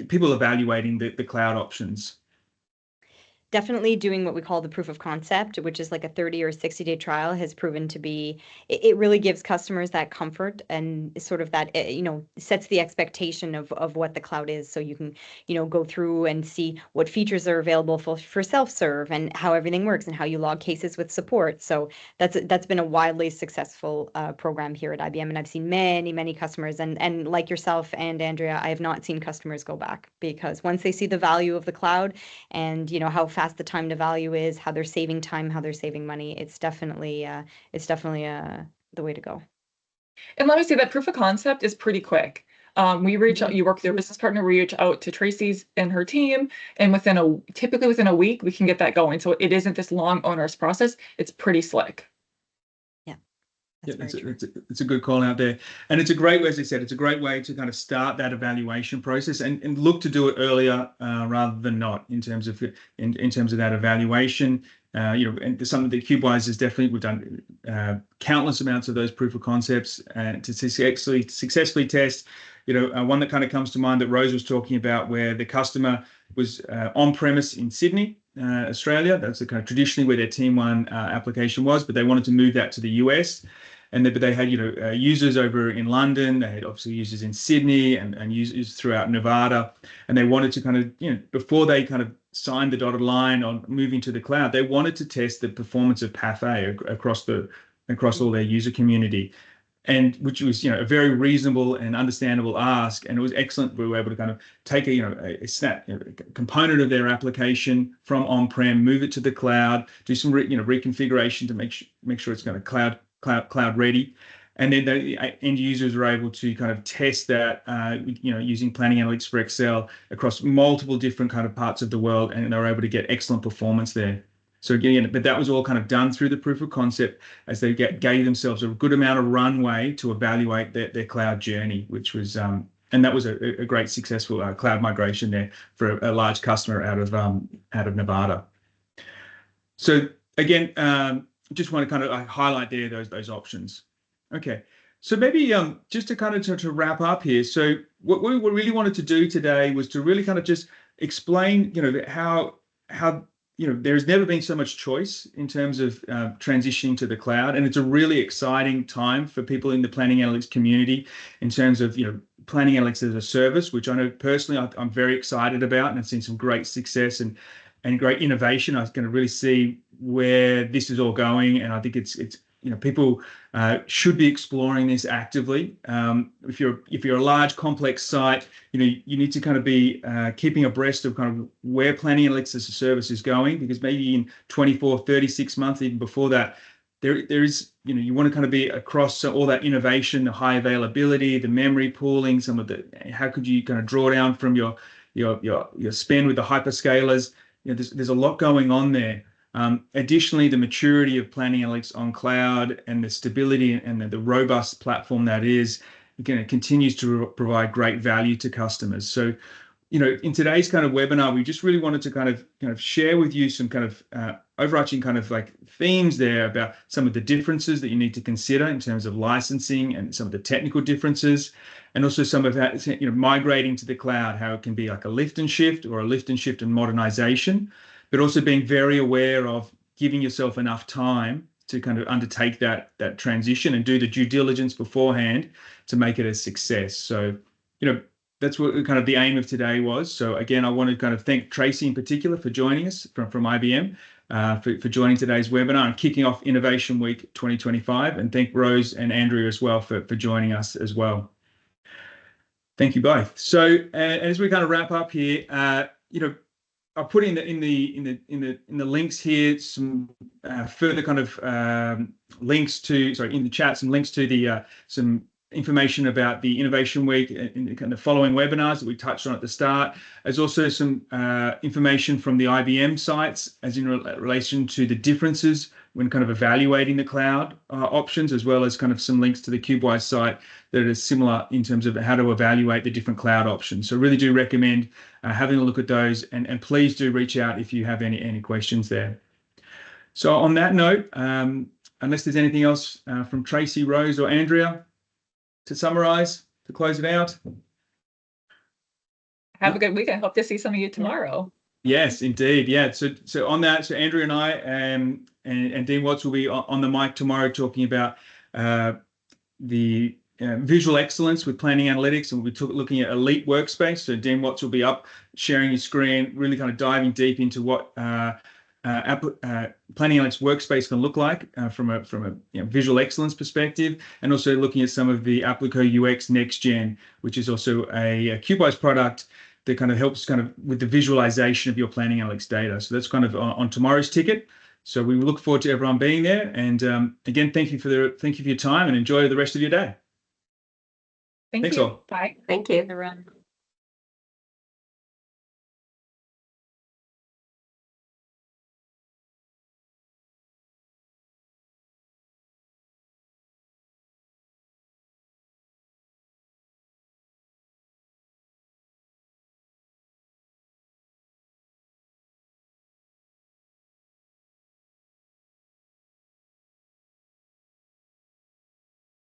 people evaluating the cloud options? Definitely doing what we call the proof of concept, which is like a 30 or 60-day trial, has proven to be, it really gives customers that comfort and sort of that, sets the expectation of what the cloud is. So you can, go through and see what features are available for self-serve and how everything works and how you log cases with support. So that's been a wildly successful program here at IBM. And I've seen many, many customers, and like yourself and Andrea, I have not seen customers go back, because once they see the value of the cloud and, how fast the time to value is, how they're saving time, how they're saving money, it's definitely the way to go. And let me say that proof of concept is pretty quick. We reach out, you work with your business partner, we reach out to Tracy's and her team, and typically within a week, we can get that going. So it isn't this long, onerous process. It's pretty slick. It's a good call out there, and it's a great way, as I said, it's a great way to kind of start that evaluation process and look to do it earlier rather than not in terms of that evaluation. And something that Cubewise has we've done countless amounts of those proof of concepts to successfully test. One that kind of comes to mind that Rose was talking about, where the customer was on-premise in Sydney, Australia. That's the kind of traditionally where their TM1 application was, but they wanted to move that to the US. But they had, users over in London. They had obviously users in Sydney and users throughout Nevada. And they wanted to kind of, before they kind of signed the dotted line on moving to the cloud, they wanted to test the performance of Path A across all their user community. And which was, a very reasonable and understandable ask, and it was excellent. We were able to kind of take a snap component of their application from on-prem, move it to the cloud, do some reconfiguration to make sure it's kind of cloud ready, and then the end users were able to kind of test that, using Planning Analytics for Excel across multiple different kind of parts of the world, and they were able to get excellent performance there. So again, but that was all kind of done through the proof of concept as they gave themselves a good amount of runway to evaluate their cloud journey, which was, and that was a great successful cloud migration there for a large customer out of Nevada. So again, just want to kind of highlight there those options. Okay, so maybe just to kind of to wrap up here. So what we really wanted to do today was to really kind of just explain, how there's never been so much choice in terms of transitioning to the cloud, and it's a really exciting time for people in the planning analytics community in terms of planning analytics as a service, which I know personally I'm very excited about, and I've seen some great success and great innovation. I was going to really see where this is all going, and I think it's people should be exploring this actively. If you're a large complex site, you need to kind of be keeping abreast of kind of where planning analytics as a service is going, because maybe in 24, 36 months, even before that, there is, you want to kind of be across all that innovation, the high availability, the memory pooling, some of the, how could you kind of draw down from your spend with the hyperscalers. There's a lot going on there. Additionally, the maturity of planning analytics on cloud and the stability and the robust platform that is, continues to provide great value to customers. So, in today's kind of webinar, we just really wanted to kind of share with you some kind of overarching kind of like themes there about some of the differences that you need to consider in terms of licensing and some of the technical differences, and also some of that, migrating to the cloud, how it can be like a lift and shift or a lift and shift and modernization, but also being very aware of giving yourself enough time to kind of undertake that transition and do the due diligence beforehand to make it a success. So, that's what kind of the aim of today was. So again, I want to kind of thank Tracy in particular for joining us from IBM, for joining today's webinar and kicking off Innovation Week 2025, and thank Rose and Andrea as well for joining us as well. Thank you both. So as we kind of wrap up here, I'll put in the links here some further kind of links to, in the chat, some links to the some information about the Innovation Week in the kind of following webinars that we touched on at the start. There's also some information from the IBM sites as in relation to the differences when kind of evaluating the cloud options, as well as kind of some links to the Cubewise site that are similar in terms of how to evaluate the different cloud options. So really do recommend having a look at those, and please do reach out if you have any questions there. So on that note, unless there's anything else from Tracy, Rose, or Andrea to summarize, to close it out. Have a good week. I hope to see some of you tomorrow. Yes, indeed. Yeah. So on that, so Andrea and I and Dean Watts will be on the mic tomorrow talking about the visual excellence with planning analytics, and we'll be looking at Elite Workspace. So Dean Watts will be up sharing his screen, really kind of diving deep into what Planning Analytics Workspace can look like from a visual excellence perspective, and also looking at some of the Applico UX Next Gen, which is also a Cubewise product that kind of helps kind of with the visualization of your planning analytics data. So that's kind of on tomorrow's ticket. So we look forward to everyone being there. And again, thank you for your time, and enjoy the rest of your day. Thanks all. Bye. Thank you. Everyone.